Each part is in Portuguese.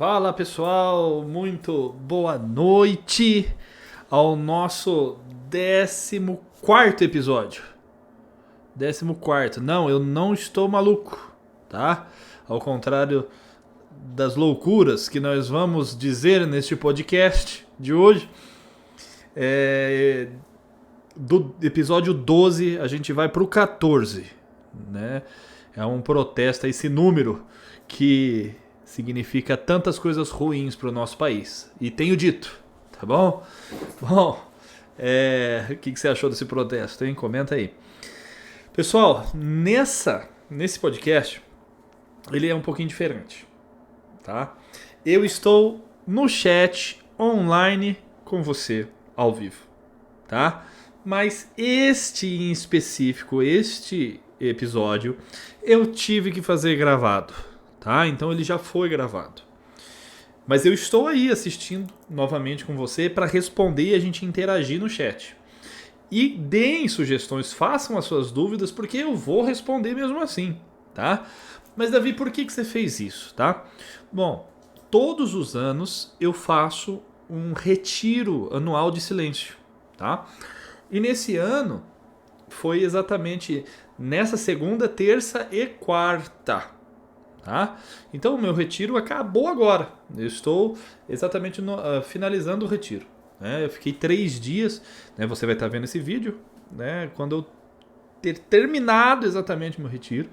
Fala pessoal, muito boa noite ao nosso 14º episódio. 14º, não, eu não estou maluco, tá? Ao contrário das loucuras que nós vamos dizer neste podcast de hoje, do episódio 12 a gente vai pro 14, né? É um protesto a esse número que significa tantas coisas ruins para o nosso país. E tenho dito, tá bom? Bom, o que você achou desse protesto, hein? Comenta aí. Pessoal, nesse podcast, ele é um pouquinho diferente, tá? Eu estou no chat online com você, ao vivo, tá? Mas este em específico, este episódio, eu tive que fazer gravado, tá? Então ele já foi gravado. Mas eu estou aí assistindo novamente com você para responder e a gente interagir no chat. E deem sugestões, façam as suas dúvidas, porque eu vou responder mesmo assim, tá? Mas Davi, por que você fez isso, tá? Bom, todos os anos eu faço um retiro anual de silêncio, tá? E nesse ano foi exatamente nessa segunda, terça e quarta, tá? Então o meu retiro acabou agora. Eu estou exatamente finalizando o retiro, né? Eu fiquei 3 dias, né? Você vai estar vendo esse vídeo, né? Quando eu ter terminado exatamente o meu retiro,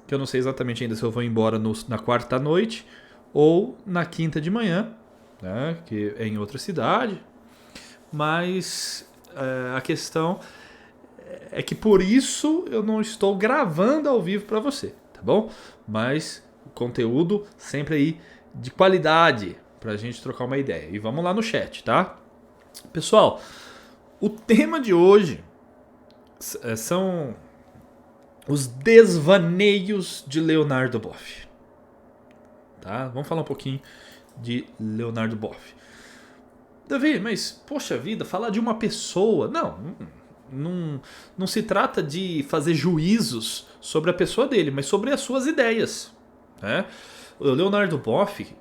que eu não sei exatamente ainda se eu vou embora na quarta noite ou na quinta de manhã, né? Que é em outra cidade. Mas a questão é que por isso eu não estou gravando ao vivo para você, tá bom? Mas o conteúdo sempre aí de qualidade para a gente trocar uma ideia. E vamos lá no chat, tá? Pessoal, o tema de hoje são os desvaneios de Leonardo Boff, tá? Vamos falar um pouquinho de Leonardo Boff. Davi, mas poxa vida, falar de uma pessoa, não se trata de fazer juízos sobre a pessoa dele, mas sobre as suas ideias, né? O Leonardo Boff,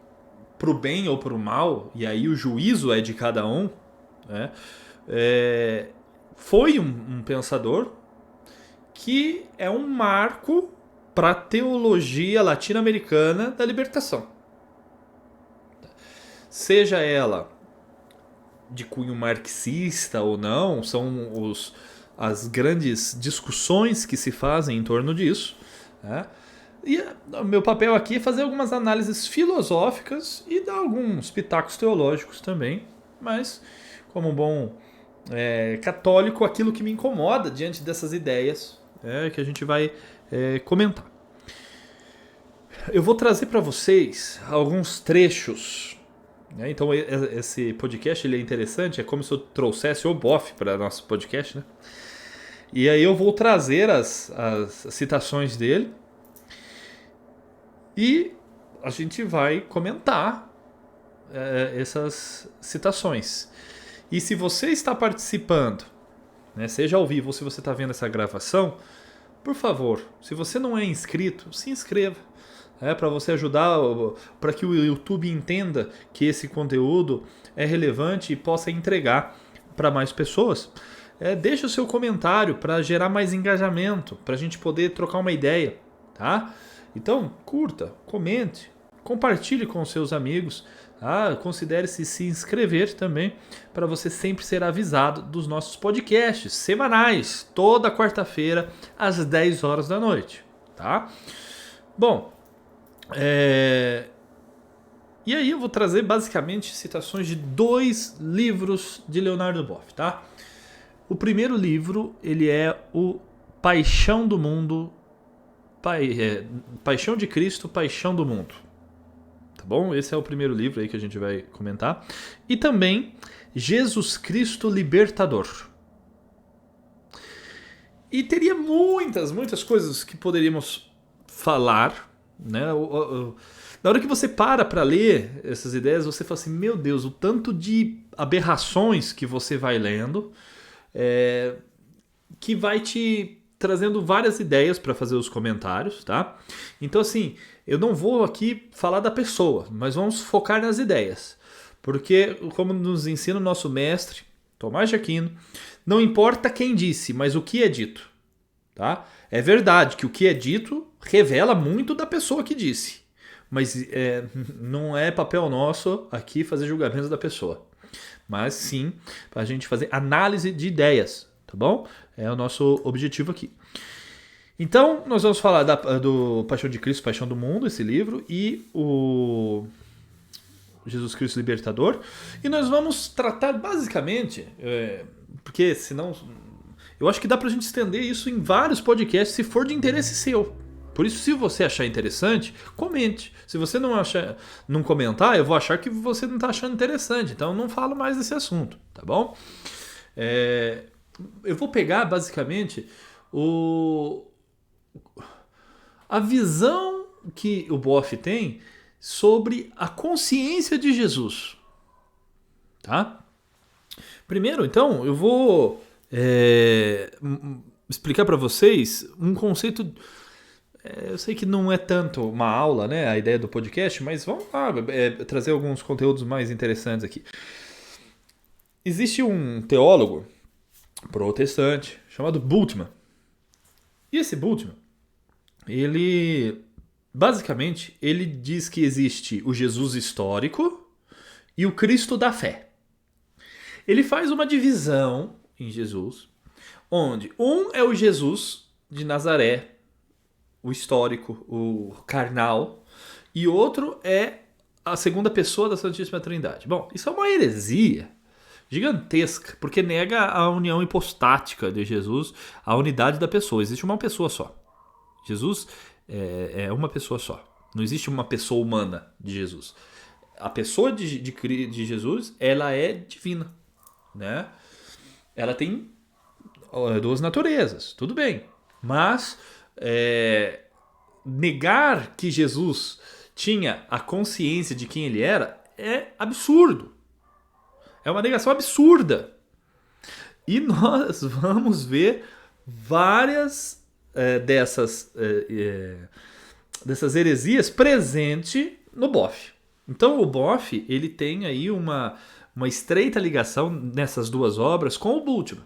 pro bem ou pro mal, e aí o juízo é de cada um, né? Foi um pensador que é um marco para a teologia latino-americana da libertação. Seja ela de cunho marxista ou não, são as grandes discussões que se fazem em torno disso, né? E o meu papel aqui é fazer algumas análises filosóficas e dar alguns pitacos teológicos também, mas como um bom católico, aquilo que me incomoda diante dessas ideias que a gente vai comentar. Eu vou trazer para vocês alguns trechos. Então esse podcast ele é interessante, é como se eu trouxesse o Boff para nosso podcast, né? E aí eu vou trazer as citações dele e a gente vai comentar essas citações. E se você está participando, né, seja ao vivo ou se você está vendo essa gravação, por favor, se você não é inscrito, se inscreva. Para você ajudar, para que o YouTube entenda que esse conteúdo é relevante e possa entregar para mais pessoas. Deixe o seu comentário para gerar mais engajamento, para a gente poder trocar uma ideia, tá? Então, curta, comente, compartilhe com os seus amigos, tá? Considere se inscrever também, para você sempre ser avisado dos nossos podcasts semanais, toda quarta-feira, às 10 horas da noite, tá? Bom, e aí eu vou trazer basicamente citações de 2 livros de Leonardo Boff, tá? O primeiro livro, ele é o Paixão do Mundo, Paixão de Cristo, Paixão do Mundo, tá bom? Esse é o primeiro livro aí que a gente vai comentar. E também Jesus Cristo Libertador. E teria muitas coisas que poderíamos falar, né? Na hora que você para ler essas ideias, você fala assim, meu Deus, o tanto de aberrações que você vai lendo que vai te trazendo várias ideias para fazer os comentários, tá? Então, assim, eu não vou aqui falar da pessoa, mas vamos focar nas ideias. Porque, como nos ensina o nosso mestre, Tomás de Aquino, não importa quem disse, mas o que é dito, tá? É verdade que o que é dito revela muito da pessoa que disse, mas não é papel nosso aqui fazer julgamentos da pessoa, mas sim para a gente fazer análise de ideias, tá bom? É o nosso objetivo aqui. Então, nós vamos falar do Paixão de Cristo, Paixão do Mundo, esse livro, e o Jesus Cristo Libertador. E nós vamos tratar basicamente, porque senão eu acho que dá pra gente estender isso em vários podcasts se for de interesse seu. Por isso, se você achar interessante, comente. Se você não comentar, eu vou achar que você não tá achando interessante. Então, eu não falo mais desse assunto, tá bom? Eu vou pegar basicamente a visão que o Boff tem sobre a consciência de Jesus, tá? Primeiro, então, eu vou explicar para vocês um conceito. Eu sei que não é tanto uma aula, né, a ideia do podcast, mas vamos lá trazer alguns conteúdos mais interessantes aqui. Existe um teólogo protestante chamado Bultmann. E esse Bultmann, basicamente, ele diz que existe o Jesus histórico e o Cristo da fé. Ele faz uma divisão em Jesus, onde um é o Jesus de Nazaré, o histórico, o carnal, e outro é a segunda pessoa da Santíssima Trindade. Bom, isso é uma heresia gigantesca, porque nega a união hipostática de Jesus, a unidade da pessoa. Existe uma pessoa só. Jesus é uma pessoa só. Não existe uma pessoa humana de Jesus. A pessoa de Jesus, ela é divina, né? Ela tem duas naturezas, tudo bem. Mas negar que Jesus tinha a consciência de quem ele era é absurdo. É uma negação absurda. E nós vamos ver várias dessas heresias presente no Boff. Então o Boff, ele tem aí uma estreita ligação nessas duas obras com o Bultmann.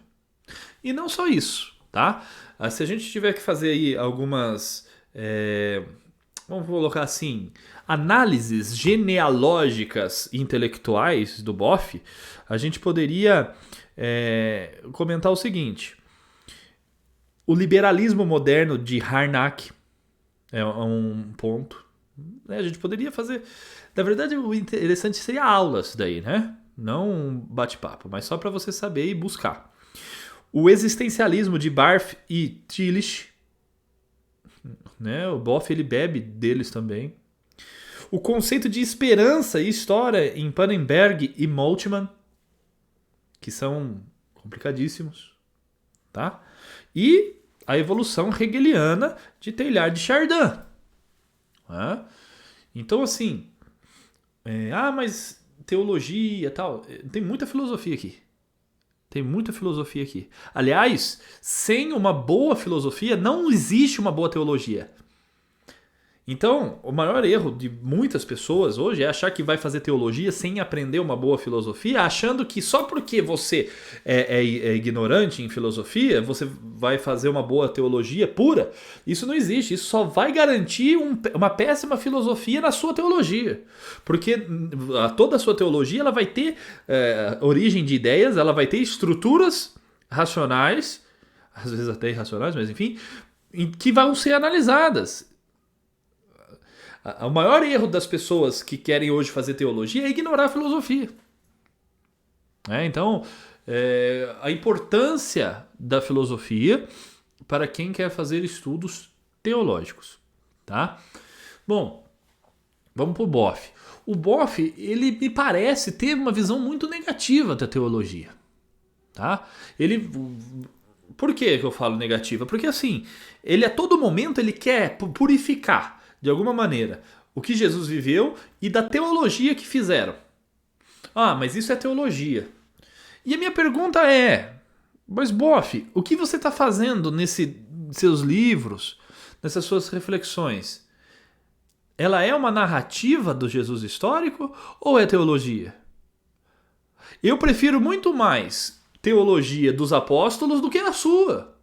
E não só isso, tá? Se a gente tiver que fazer aí algumas, vamos colocar assim, análises genealógicas intelectuais do Boff, a gente poderia comentar o seguinte: o liberalismo moderno de Harnack é um ponto. A gente poderia fazer... Na verdade, o interessante seria aulas daí, né? Não um bate-papo, mas só para você saber e buscar. O existencialismo de Barth e Tillich, né? O Boff, ele bebe deles também. O conceito de esperança e história em Pannenberg e Moltmann, que são complicadíssimos, tá? E a evolução hegeliana de Teilhard de Chardin. Né? Então, assim, mas teologia e tal, tem muita filosofia aqui. Tem muita filosofia aqui. Aliás, sem uma boa filosofia, não existe uma boa teologia. Então, o maior erro de muitas pessoas hoje é achar que vai fazer teologia sem aprender uma boa filosofia, achando que só porque você é ignorante em filosofia, você vai fazer uma boa teologia pura. Isso não existe. Isso só vai garantir uma péssima filosofia na sua teologia. Porque toda a sua teologia ela vai ter origem de ideias, ela vai ter estruturas racionais, às vezes até irracionais, mas enfim, que vão ser analisadas. O maior erro das pessoas que querem hoje fazer teologia é ignorar a filosofia. Então, a importância da filosofia para quem quer fazer estudos teológicos. Tá? Bom, vamos para o Boff. O Boff, ele me parece ter uma visão muito negativa da teologia. Tá? Por que eu falo negativa? Porque assim, ele a todo momento ele quer purificar de alguma maneira o que Jesus viveu e da teologia que fizeram. Mas isso é teologia. E a minha pergunta é: mas Boff, o que você está fazendo seus livros, nessas suas reflexões, ela é uma narrativa do Jesus histórico ou é teologia? Eu prefiro muito mais teologia dos apóstolos do que a sua.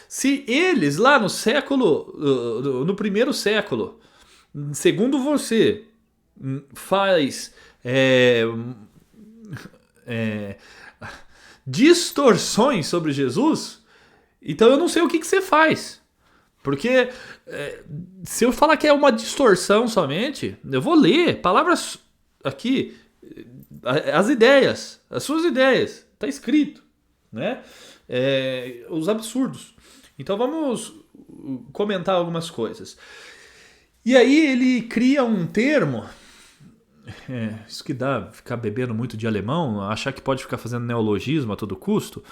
Se eles lá no primeiro século, segundo você, faz distorções sobre Jesus, então eu não sei o que você faz. Porque se eu falar que é uma distorção somente, eu vou ler palavras aqui, as ideias, as suas ideias, está escrito, né? Os absurdos. Então vamos comentar algumas coisas. E aí ele cria um termo, isso que dá ficar bebendo muito de alemão, achar que pode ficar fazendo neologismo a todo custo.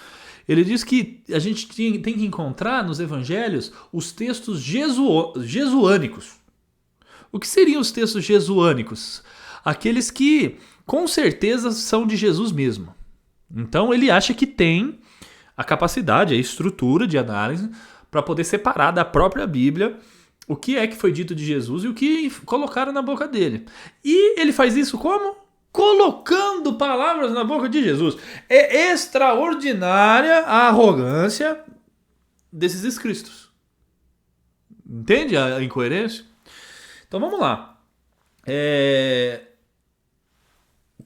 Ele diz que a gente tem que encontrar nos evangelhos os textos jesuânicos. O que seriam os textos jesuânicos? Aqueles que com certeza são de Jesus mesmo. Então ele acha que tem a capacidade, a estrutura de análise para poder separar da própria Bíblia o que é que foi dito de Jesus e o que colocaram na boca dele. E ele faz isso como? Colocando palavras na boca de Jesus. É extraordinária a arrogância desses escritos. Entende a incoerência? Então vamos lá.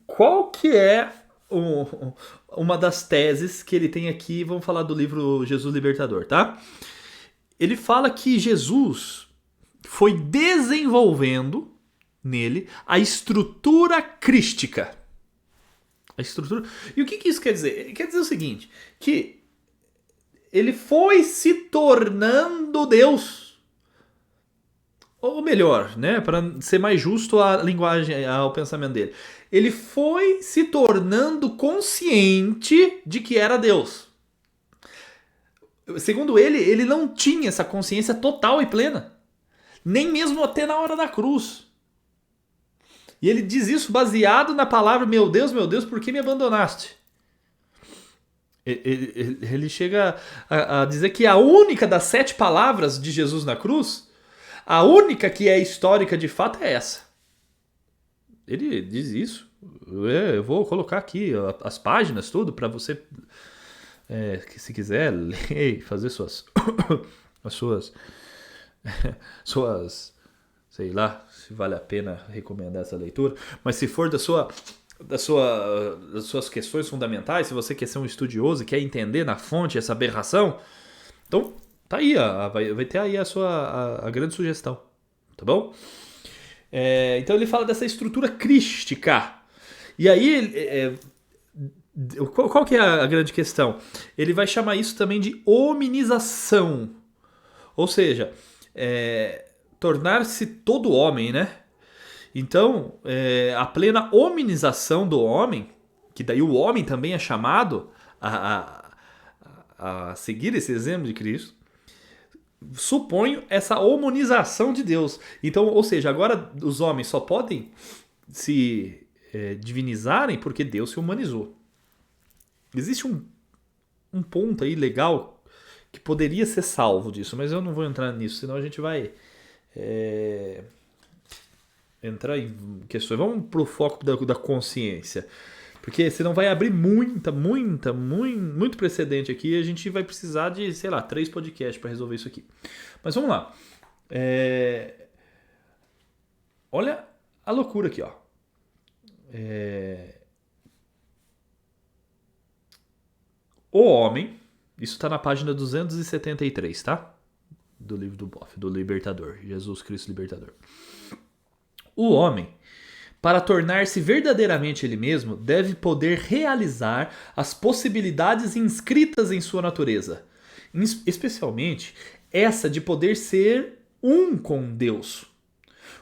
Qual que é uma das teses que ele tem aqui? Vamos falar do livro Jesus Libertador, tá? Ele fala que Jesus foi desenvolvendo nele a estrutura crística. A estrutura. E o que isso quer dizer? Quer dizer o seguinte, que ele foi se tornando Deus. Ou melhor, né, para ser mais justo a linguagem, ao pensamento dele. Ele foi se tornando consciente de que era Deus. Segundo ele não tinha essa consciência total e plena. Nem mesmo até na hora da cruz. E ele diz isso baseado na palavra meu Deus, por que me abandonaste? Ele chega a dizer que a única das 7 palavras de Jesus na cruz, a única que é histórica de fato é essa. Ele diz isso. Eu vou colocar aqui as páginas, tudo, para você, se quiser, ler e fazer as suas, sei lá, se vale a pena recomendar essa leitura, mas se for das suas questões fundamentais, se você quer ser um estudioso e quer entender na fonte essa aberração, então tá aí, vai ter aí a grande sugestão, tá bom? Então ele fala dessa estrutura crística. E aí, qual que é a grande questão? Ele vai chamar isso também de hominização. Ou seja, tornar-se todo homem, né? Então, a plena hominização do homem, que daí o homem também é chamado a seguir esse exemplo de Cristo, supõe essa homonização de Deus. Então, ou seja, agora os homens só podem se divinizarem porque Deus se humanizou. Existe um ponto aí legal que poderia ser salvo disso, mas eu não vou entrar nisso, senão a gente vai entrar em questões. Vamos pro foco da consciência, porque senão vai abrir muito precedente aqui e a gente vai precisar de, sei lá, 3 podcasts para resolver isso aqui. Mas vamos lá. Olha a loucura aqui, ó. O homem, isso está na página 273, tá? Do livro do Boff, do Libertador, Jesus Cristo Libertador. O homem, para tornar-se verdadeiramente ele mesmo, deve poder realizar as possibilidades inscritas em sua natureza, especialmente essa de poder ser um com Deus.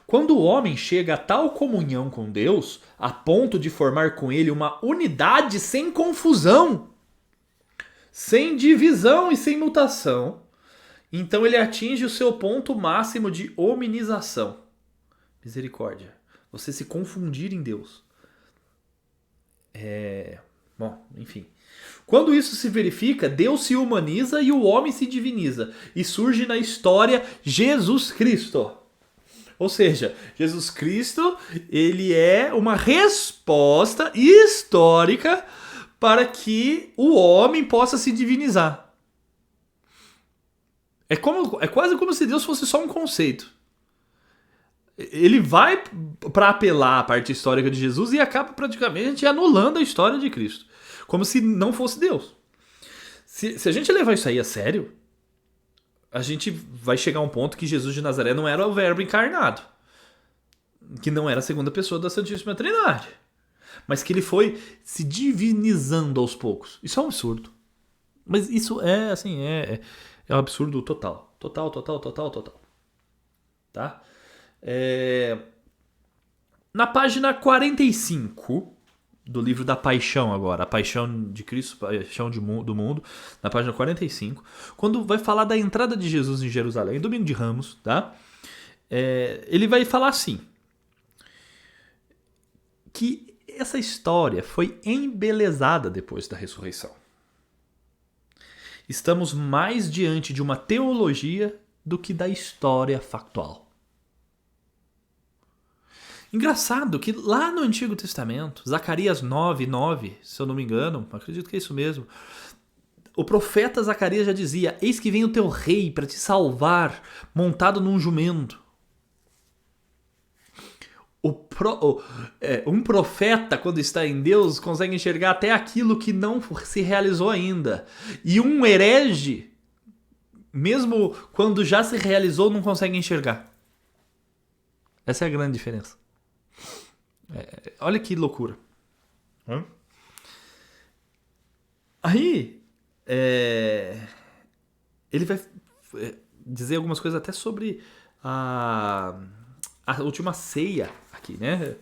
Quando o homem chega a tal comunhão com Deus, a ponto de formar com ele uma unidade sem confusão, sem divisão e sem mutação, então ele atinge o seu ponto máximo de hominização. Misericórdia. Você se confundir em Deus. Bom, enfim. Quando isso se verifica, Deus se humaniza e o homem se diviniza. E surge na história Jesus Cristo. Ou seja, Jesus Cristo, ele é uma resposta histórica para que o homem possa se divinizar. É quase como se Deus fosse só um conceito. Ele vai para apelar à parte histórica de Jesus e acaba praticamente anulando a história de Cristo. Como se não fosse Deus. Se a gente levar isso aí a sério, a gente vai chegar a um ponto que Jesus de Nazaré não era o verbo encarnado. Que não era a segunda pessoa da Santíssima Trindade. Mas que ele foi se divinizando aos poucos. Isso é um absurdo. Mas isso é, assim, é um absurdo total. Total. Tá? Na página 45 do livro da Paixão agora, a Paixão de Cristo, Paixão do Mundo, na página 45, quando vai falar da entrada de Jesus em Jerusalém, domingo de Ramos, tá? Ele vai falar assim, que essa história foi embelezada depois da ressurreição. Estamos mais diante de uma teologia do que da história factual. Engraçado que lá no Antigo Testamento, Zacarias 9:9, se eu não me engano, acredito que é isso mesmo, o profeta Zacarias já dizia: eis que vem o teu rei para te salvar, montado num jumento. Um profeta, quando está em Deus, consegue enxergar até aquilo que não se realizou ainda. E um herege, mesmo quando já se realizou, não consegue enxergar. Essa é a grande diferença. Olha que loucura. Aí, ele vai dizer algumas coisas até sobre a última ceia aqui, né?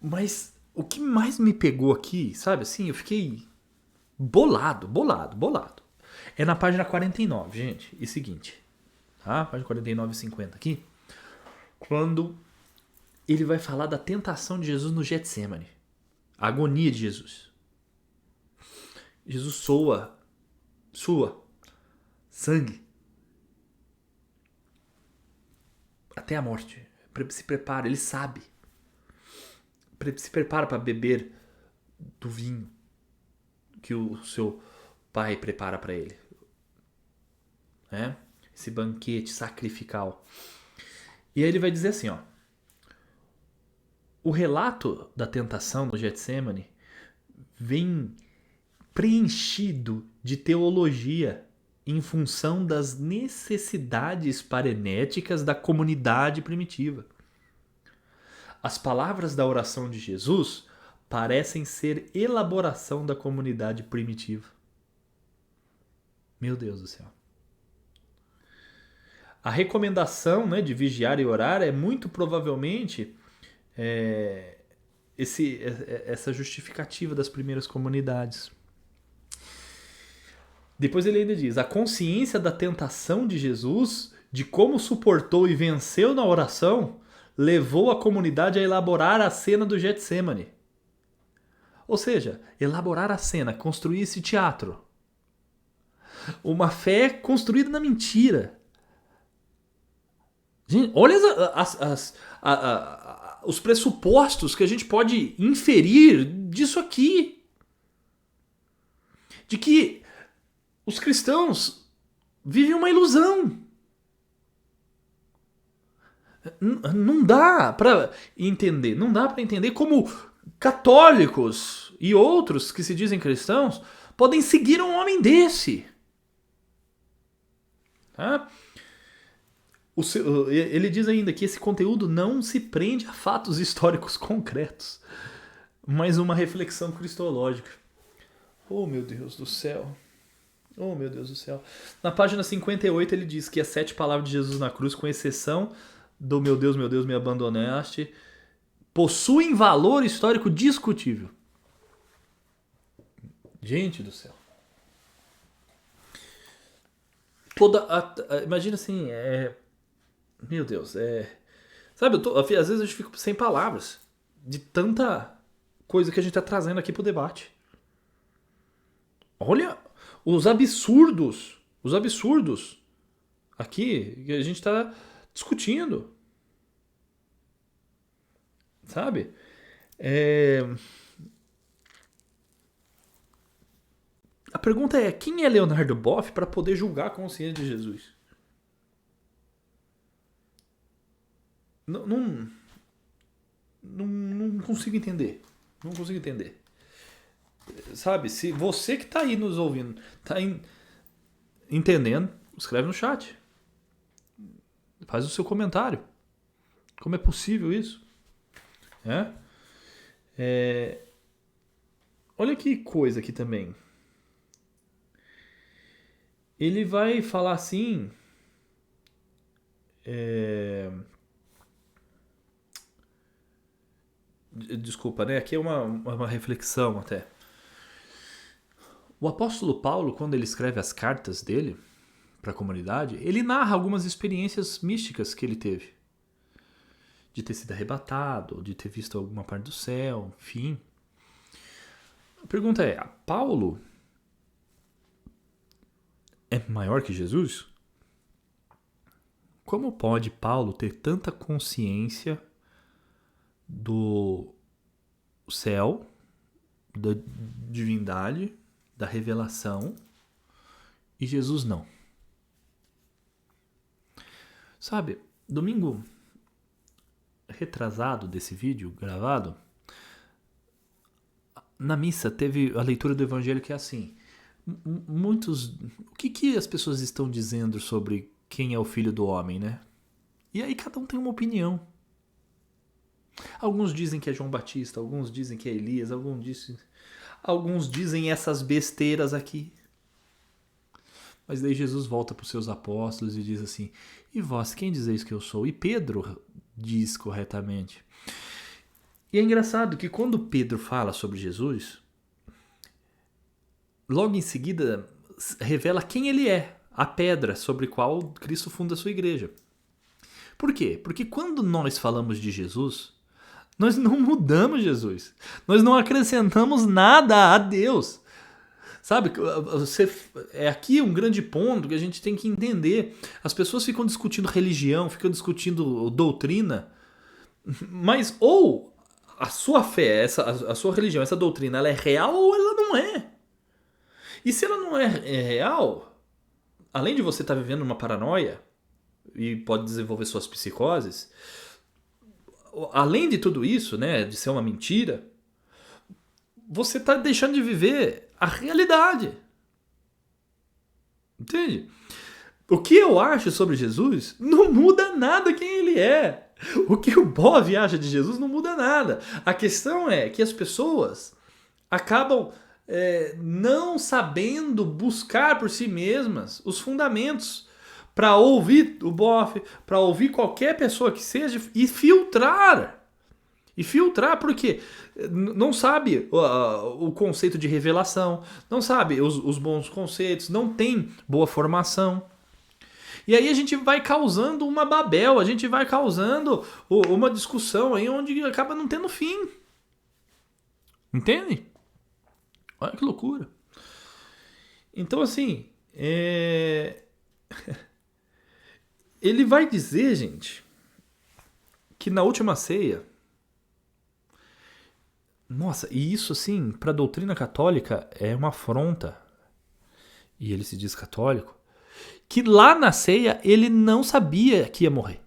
Mas o que mais me pegou aqui, sabe assim, eu fiquei bolado. É na página 49, gente. E seguinte, tá? Página 49 e 50 aqui. Quando ele vai falar da tentação de Jesus no Getsemane. A agonia de Jesus. Jesus sua sangue até a morte. Se prepara, ele sabe. Se prepara para beber do vinho que o seu pai prepara para ele. Esse banquete sacrificial. E aí ele vai dizer assim, ó. O relato da tentação no Getsemane vem preenchido de teologia em função das necessidades parenéticas da comunidade primitiva. As palavras da oração de Jesus parecem ser elaboração da comunidade primitiva. Meu Deus do céu. A recomendação, né, de vigiar e orar é muito provavelmente essa justificativa das primeiras comunidades. Depois ele ainda diz, a consciência da tentação de Jesus, de como suportou e venceu na oração, levou a comunidade a elaborar a cena do Getsemane. Ou seja, elaborar a cena, construir esse teatro. Uma fé construída na mentira. Gente, olha os pressupostos que a gente pode inferir disso aqui. De que os cristãos vivem uma ilusão. Não dá para entender. Não dá para entender como católicos e outros que se dizem cristãos podem seguir um homem desse. Tá? Ele diz ainda que esse conteúdo não se prende a fatos históricos concretos, mas uma reflexão cristológica. Oh, meu Deus do céu. Oh, meu Deus do céu. Na página 58 ele diz que as 7 palavras de Jesus na cruz, com exceção do meu Deus, me abandonaste, possuem valor histórico discutível. Gente do céu. Imagina assim, meu Deus, sabe, às vezes eu fico sem palavras de tanta coisa que a gente está trazendo aqui para o debate. Olha os absurdos aqui que a gente está discutindo. Sabe? A pergunta é, quem é Leonardo Boff para poder julgar a consciência de Jesus? Não consigo entender. Não consigo entender. Sabe, se você que está aí nos ouvindo, está entendendo, escreve no chat. Faz o seu comentário. Como é possível isso? Olha que coisa aqui também. Ele vai falar assim... Desculpa, né? Aqui é uma reflexão até. O apóstolo Paulo, quando ele escreve as cartas dele para a comunidade, ele narra algumas experiências místicas que ele teve. De ter sido arrebatado, de ter visto alguma parte do céu, enfim. A pergunta é, Paulo é maior que Jesus? Como pode Paulo ter tanta consciência do céu, da divindade, da revelação, e Jesus não? Sabe, domingo retrasado desse vídeo gravado, na missa teve a leitura do evangelho que é assim, o que as pessoas estão dizendo sobre quem é o filho do homem, né? E aí cada um tem uma opinião. Alguns dizem que é João Batista, alguns dizem que é Elias, alguns dizem essas besteiras aqui. Mas daí Jesus volta para os seus apóstolos e diz assim, e vós, quem dizeis que eu sou? E Pedro diz corretamente. E é engraçado que quando Pedro fala sobre Jesus, logo em seguida revela quem ele é, a pedra sobre a qual Cristo funda a sua igreja. Por quê? Porque quando nós falamos de Jesus, nós não mudamos Jesus. Nós não acrescentamos nada a Deus. Sabe, é aqui um grande ponto que a gente tem que entender. As pessoas ficam discutindo religião, ficam discutindo doutrina, mas ou a sua fé, a sua religião, essa doutrina, ela é real ou ela não é. E se ela não é real, além de você estar vivendo uma paranoia e pode desenvolver suas psicoses, além de tudo isso, né, de ser uma mentira, você está deixando de viver a realidade. Entende? O que eu acho sobre Jesus não muda nada quem ele é. O que o Bob acha de Jesus não muda nada. A questão é que as pessoas acabam não sabendo buscar por si mesmas os fundamentos para ouvir o Boff, para ouvir qualquer pessoa que seja e filtrar. E filtrar porque não sabe o conceito de revelação, não sabe os bons conceitos, não tem boa formação. E aí a gente vai causando uma babel, a gente vai causando uma discussão aí onde acaba não tendo fim. Entende? Olha que loucura. Então assim, ele vai dizer, gente, que na última ceia, nossa, e isso assim, para a doutrina católica é uma afronta. E ele se diz católico. Que lá na ceia ele não sabia que ia morrer.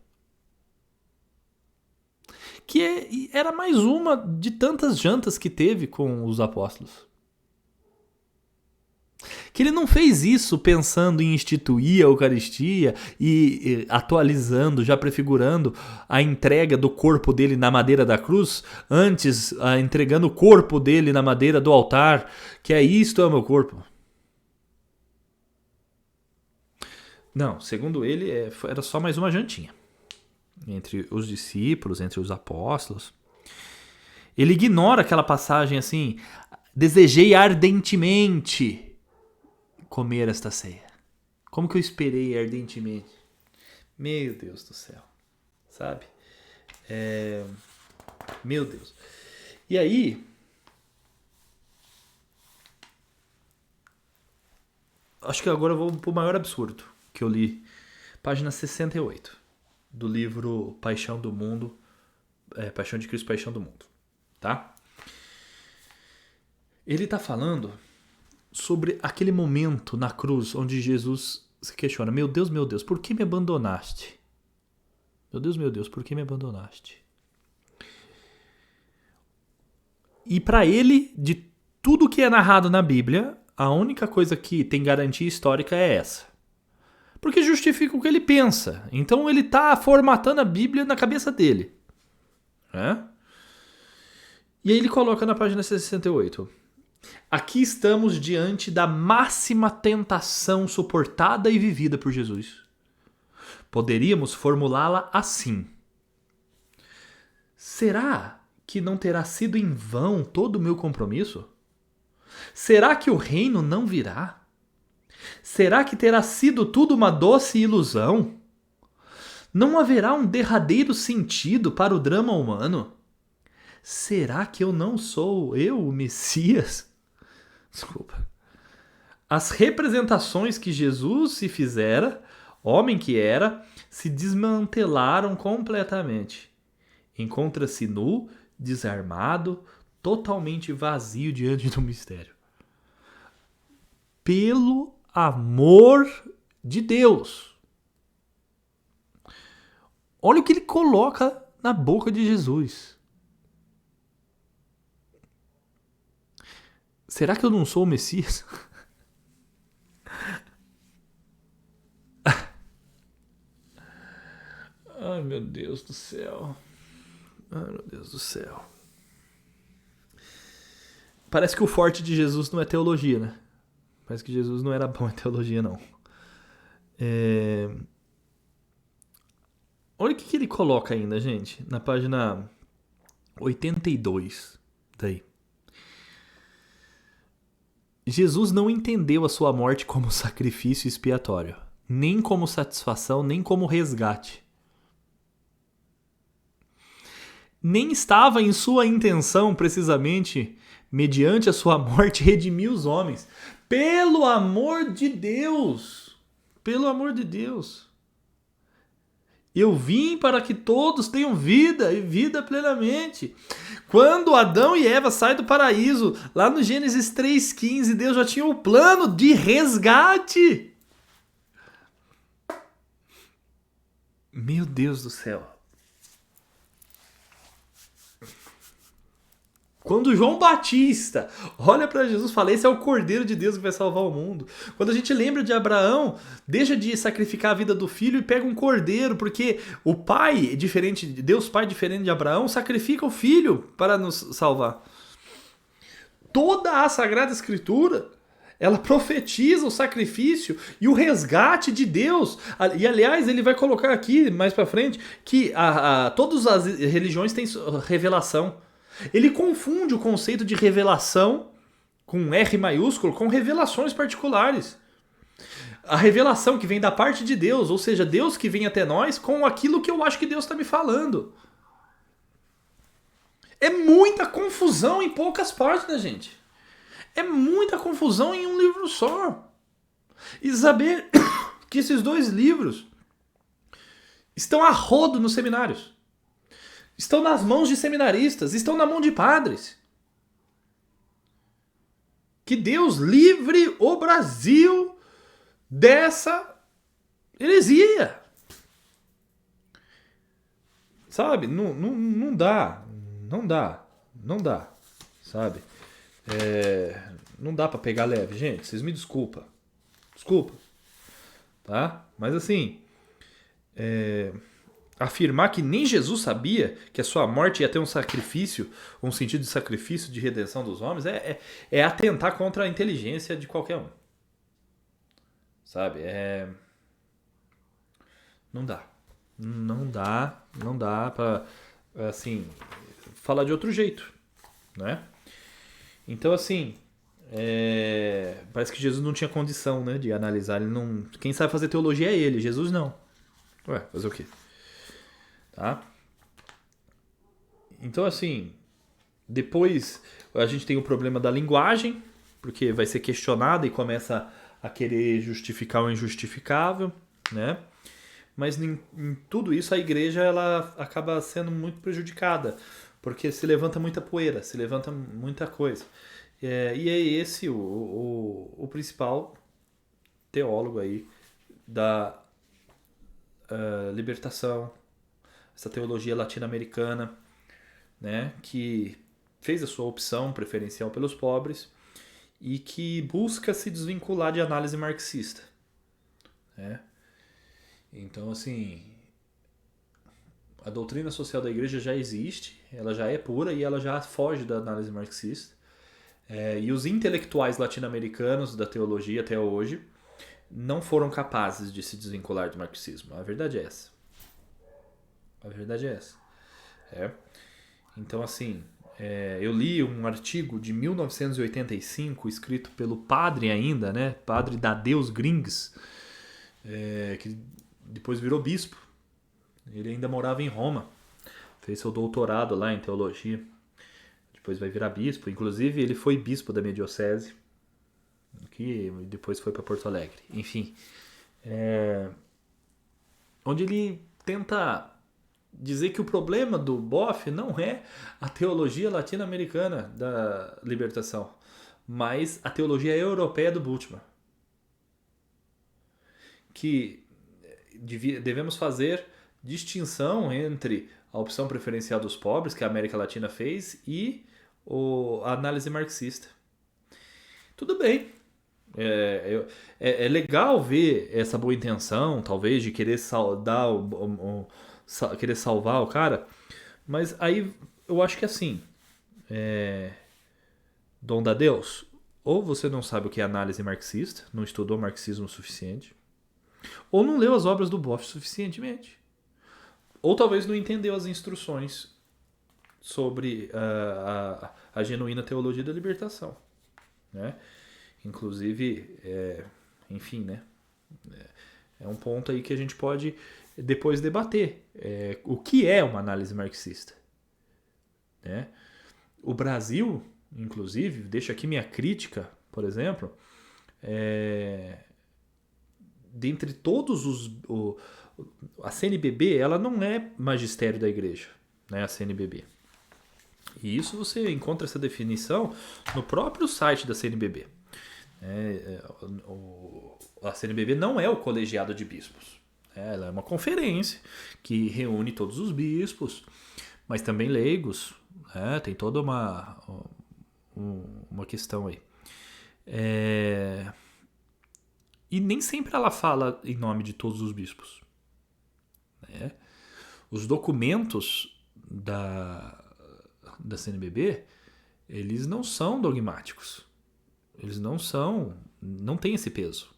Que era mais uma de tantas jantas que teve com os apóstolos. Que ele não fez isso pensando em instituir a Eucaristia e atualizando, já prefigurando a entrega do corpo dele na madeira da cruz, antes entregando o corpo dele na madeira do altar, que isto é o meu corpo. Não, segundo ele, era só mais uma jantinha. Entre os discípulos, entre os apóstolos. Ele ignora aquela passagem assim, desejei ardentemente comer esta ceia. Como que eu esperei ardentemente? Meu Deus do céu. Sabe? Meu Deus. E aí, Acho que agora eu vou pro maior absurdo que eu li. Página 68 do livro Paixão do Mundo. Paixão de Cristo, Paixão do Mundo. Tá? Ele tá falando sobre aquele momento na cruz onde Jesus se questiona: meu Deus, por que me abandonaste? Meu Deus, por que me abandonaste? E para ele, de tudo que é narrado na Bíblia, a única coisa que tem garantia histórica é essa. Porque justifica o que ele pensa. Então ele está formatando a Bíblia na cabeça dele. Né? E aí ele coloca na página 68. Aqui estamos diante da máxima tentação suportada e vivida por Jesus. Poderíamos formulá-la assim: será que não terá sido em vão todo o meu compromisso? Será que o reino não virá? Será que terá sido tudo uma doce ilusão? Não haverá um derradeiro sentido para o drama humano? Será que eu não sou o Messias? Desculpa. As representações que Jesus se fizera, homem que era, se desmantelaram completamente. Encontra-se nu, desarmado, totalmente vazio diante do mistério. Pelo amor de Deus. Olha o que ele coloca na boca de Jesus. Será que eu não sou o Messias? Ai, meu Deus do céu. Ai, meu Deus do céu. Parece que o forte de Jesus não é teologia, né? Parece que Jesus não era bom em teologia, não. Olha o que ele coloca ainda, gente. Na página 82. Daí. Jesus não entendeu a sua morte como sacrifício expiatório, nem como satisfação, nem como resgate. Nem estava em sua intenção, precisamente, mediante a sua morte, redimir os homens. Pelo amor de Deus! Pelo amor de Deus! Eu vim para que todos tenham vida e vida plenamente. Quando Adão e Eva saem do paraíso, lá no Gênesis 3,15, Deus já tinha o plano de resgate. Meu Deus do céu. Quando João Batista olha para Jesus e fala: esse é o Cordeiro de Deus que vai salvar o mundo. Quando a gente lembra de Abraão, deixa de sacrificar a vida do filho e pega um cordeiro, porque o pai, diferente de Deus, pai diferente de Abraão, sacrifica o filho para nos salvar. Toda a Sagrada Escritura, ela profetiza o sacrifício e o resgate de Deus. E aliás, ele vai colocar aqui mais para frente que todas as religiões têm revelação. Ele confunde o conceito de revelação, com R maiúsculo, com revelações particulares. A revelação que vem da parte de Deus, ou seja, Deus que vem até nós com aquilo que eu acho que Deus está me falando. É muita confusão em poucas páginas, gente. É muita confusão em um livro só. E saber que esses dois livros estão a rodo nos seminários. Estão nas mãos de seminaristas, estão na mão de padres. Que Deus livre o Brasil dessa heresia. Sabe? Não dá. Não dá. Sabe? Não dá pra pegar leve. Gente, vocês me desculpam. Desculpa. Tá? Mas assim... afirmar que nem Jesus sabia que a sua morte ia ter um sacrifício, um sentido de sacrifício de redenção dos homens, é atentar contra a inteligência de qualquer um. Sabe? Não dá. Não dá pra, assim, falar de outro jeito, né? Então, assim, parece que Jesus não tinha condição, né, de analisar. Quem sabe fazer teologia é ele, Jesus não. Ué, fazer o quê? Tá? Então, assim, depois a gente tem o problema da linguagem, porque vai ser questionada e começa a querer justificar o injustificável, né? Mas em tudo isso a igreja ela acaba sendo muito prejudicada, porque se levanta muita poeira, se levanta muita coisa. E é esse o principal teólogo aí da libertação, essa teologia latino-americana, né, que fez a sua opção preferencial pelos pobres e que busca se desvincular de análise marxista, né? Então, assim, a doutrina social da igreja já existe, ela já é pura e ela já foge da análise marxista. E os intelectuais latino-americanos da teologia até hoje não foram capazes de se desvincular do marxismo. A verdade é essa. A verdade é essa. Então, assim, eu li um artigo de 1985 escrito pelo padre ainda, né? Padre Dadeus Grings, que depois virou bispo. Ele ainda morava em Roma. Fez seu doutorado lá em teologia. Depois vai virar bispo. Inclusive, ele foi bispo da minha diocese, que depois foi para Porto Alegre. Enfim, onde ele tenta dizer que o problema do Boff não é a teologia latino-americana da libertação, mas a teologia europeia do Bultmann. Que devemos fazer distinção entre a opção preferencial dos pobres, que a América Latina fez, e a análise marxista. Tudo bem. É legal ver essa boa intenção, talvez, de querer querer salvar o cara, mas aí eu acho que assim, dom da Deus, ou você não sabe o que é análise marxista, não estudou marxismo o suficiente, ou não leu as obras do Boff suficientemente, ou talvez não entendeu as instruções sobre a genuína teologia da libertação, né? Inclusive, enfim, né? É um ponto aí que a gente pode depois debater. O que é uma análise marxista? Né? O Brasil, inclusive, deixa aqui minha crítica, por exemplo, dentre todos a CNBB, ela não é magistério da igreja, né? A CNBB. E isso você encontra essa definição no próprio site da CNBB. A CNBB não é o colegiado de bispos. Ela é uma conferência que reúne todos os bispos, mas também leigos. Tem toda uma questão aí. E nem sempre ela fala em nome de todos os bispos. Os documentos da CNBB, eles não são dogmáticos. Eles não têm esse peso,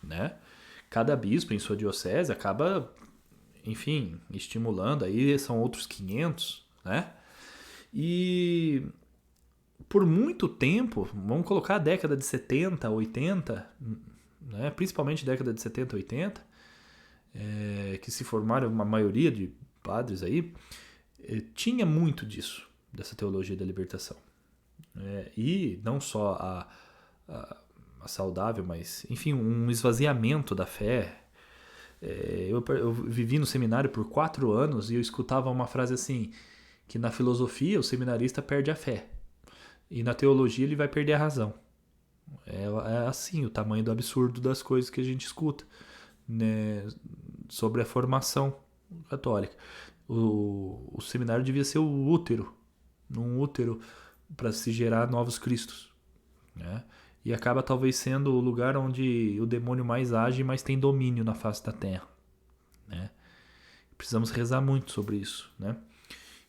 né? Cada bispo em sua diocese acaba, enfim, estimulando, aí são outros 500, né? E por muito tempo, vamos colocar a década de 70, 80, né? Principalmente década de 70, 80, que se formaram uma maioria de padres aí, tinha muito disso, dessa teologia da libertação. E não só a saudável, mas, enfim, um esvaziamento da fé. Eu vivi no seminário por 4 anos e eu escutava uma frase assim, que na filosofia o seminarista perde a fé e na teologia ele vai perder a razão. É assim o tamanho do absurdo das coisas que a gente escuta, né, sobre a formação católica. O seminário devia ser o útero, um útero para se gerar novos cristos, né? E acaba talvez sendo o lugar onde o demônio mais age e mais tem domínio na face da terra, né? Precisamos rezar muito sobre isso, né?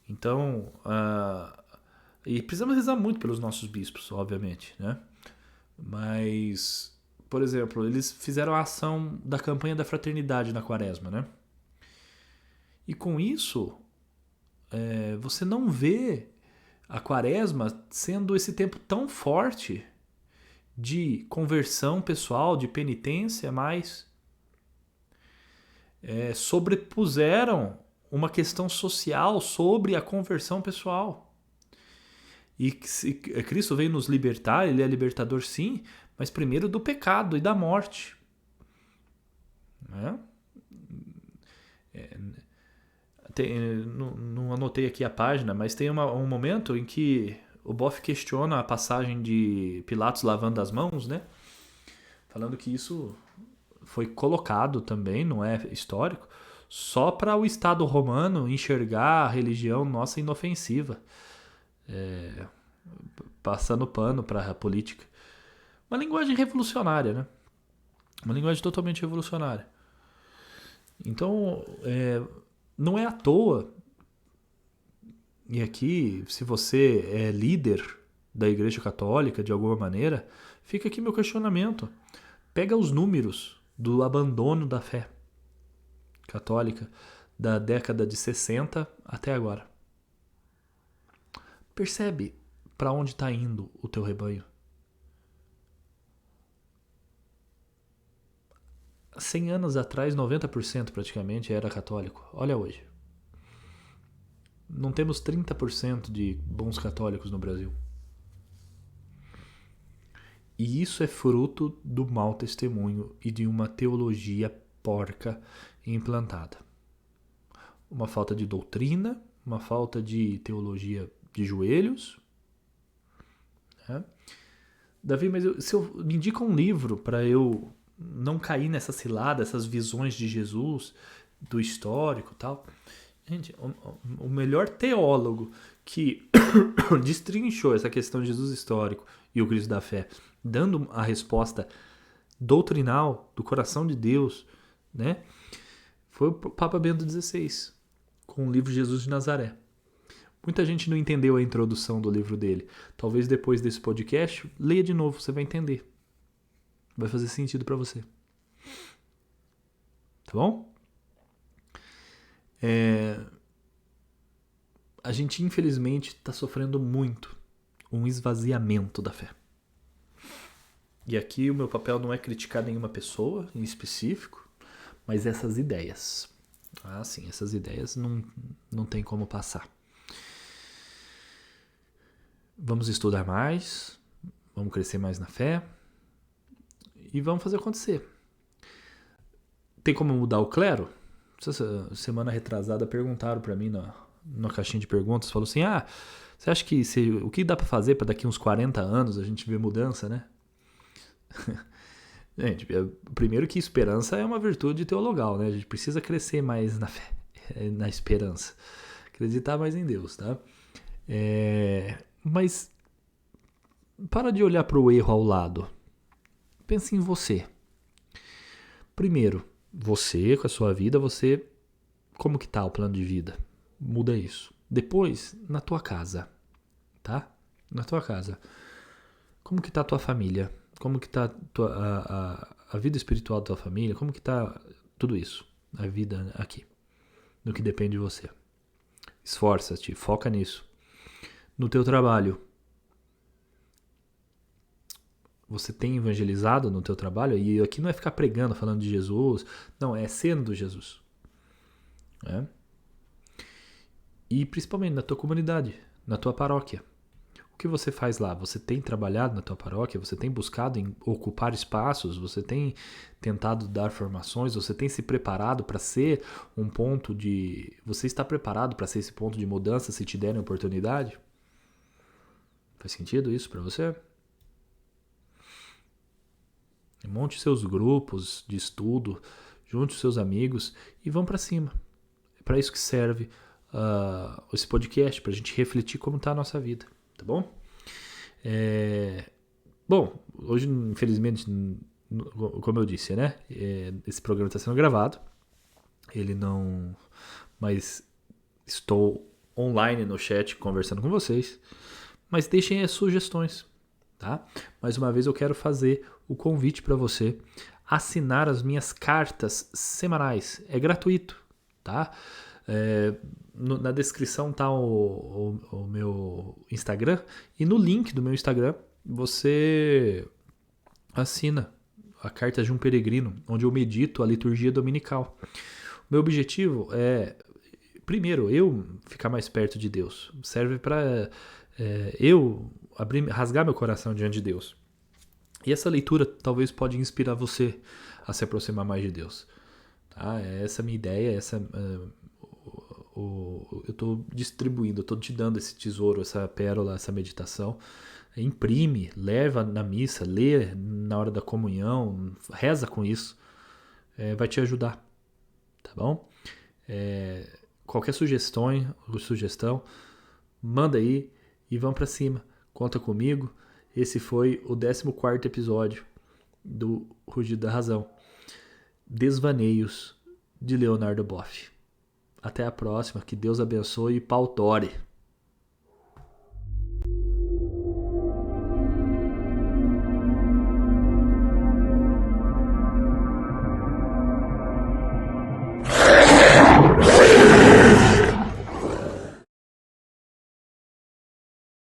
Então, e precisamos rezar muito pelos nossos bispos, obviamente, né? Mas, por exemplo, eles fizeram a ação da campanha da fraternidade na Quaresma, né? E com isso, você não vê a Quaresma sendo esse tempo tão forte de conversão pessoal, de penitência, mas sobrepuseram uma questão social sobre a conversão pessoal. E Cristo veio nos libertar, ele é libertador sim, mas primeiro do pecado e da morte. Né? Não anotei aqui a página, mas tem um momento em que o Boff questiona a passagem de Pilatos lavando as mãos, né? Falando que isso foi colocado também, não é histórico, só para o Estado romano enxergar a religião nossa inofensiva, passando pano para a política. Uma linguagem revolucionária, né? Uma linguagem totalmente revolucionária. Então, não é à toa, e aqui, se você é líder da Igreja Católica de alguma maneira, fica aqui meu questionamento. Pega os números do abandono da fé católica da década de 60 até agora. Percebe para onde está indo o teu rebanho? 100 anos atrás, 90% praticamente era católico. Olha hoje. Não temos 30% de bons católicos no Brasil. E isso é fruto do mau testemunho e de uma teologia porca implantada. Uma falta de doutrina, uma falta de teologia de joelhos. Né? Davi, mas se eu me indica um livro para eu não cair nessa cilada, essas visões de Jesus, do histórico e tal. Gente, o melhor teólogo que destrinchou essa questão de Jesus histórico e o Cristo da fé, dando a resposta doutrinal do coração de Deus, né, foi o Papa Bento XVI, com o livro Jesus de Nazaré. Muita gente não entendeu a introdução do livro dele. Talvez depois desse podcast, leia de novo, você vai entender. Vai fazer sentido para você. Tá bom? A gente, infelizmente, está sofrendo muito um esvaziamento da fé. E aqui o meu papel não é criticar nenhuma pessoa em específico, mas essas ideias. Ah, sim, essas ideias não tem como passar. Vamos estudar mais, vamos crescer mais na fé e vamos fazer acontecer. Tem como mudar o clero? Essa semana retrasada perguntaram para mim na caixinha de perguntas, falou assim, você acha que o que dá para fazer para daqui uns 40 anos a gente ver mudança, né? Gente, primeiro que esperança é uma virtude teologal, né? A gente precisa crescer mais na fé, na esperança, acreditar mais em Deus, tá? Mas para de olhar para o erro ao lado. Pense em você. Primeiro, você com a sua vida, como que tá o plano de vida? Muda isso. Depois, na tua casa, tá? Na tua casa. Como que tá a tua família? Como que tá a vida espiritual da tua família? Como que tá tudo isso? A vida aqui. No que depende de você. Esforça-te, foca nisso. No teu trabalho. Você tem evangelizado no teu trabalho? E aqui não é ficar pregando, falando de Jesus. Não, é sendo Jesus. E principalmente na tua comunidade, na tua paróquia. O que você faz lá? Você tem trabalhado na tua paróquia? Você tem buscado em ocupar espaços? Você tem tentado dar formações? Você tem se preparado para ser um ponto de... Você está preparado para ser esse ponto de mudança se te derem oportunidade? Faz sentido isso para você? Monte seus grupos de estudo, junte os seus amigos e vão para cima. É para isso que serve esse podcast, para a gente refletir como está a nossa vida, tá bom? Bom, hoje, infelizmente, como eu disse, né? Esse programa está sendo gravado. Ele não... Mas estou online no chat conversando com vocês. Mas deixem as sugestões, tá? Mais uma vez eu quero fazer o convite para você assinar as minhas cartas semanais. É gratuito, tá? Na descrição tá o meu Instagram e no link do meu Instagram você assina a Carta de um Peregrino, onde eu medito a liturgia dominical. O meu objetivo é, primeiro, eu ficar mais perto de Deus. Serve para eu rasgar meu coração diante de Deus. E essa leitura talvez pode inspirar você a se aproximar mais de Deus. Tá? Essa é a minha ideia, eu estou distribuindo, eu estou te dando esse tesouro, essa pérola, essa meditação. Imprime, leva na missa, lê na hora da comunhão, reza com isso. Vai te ajudar, tá bom? Qualquer sugestão, manda aí e vamos para cima. Conta comigo. Esse foi o 14º episódio do Rugido da Razão. Desvaneios de Leonardo Boff. Até a próxima. Que Deus abençoe e pau tore.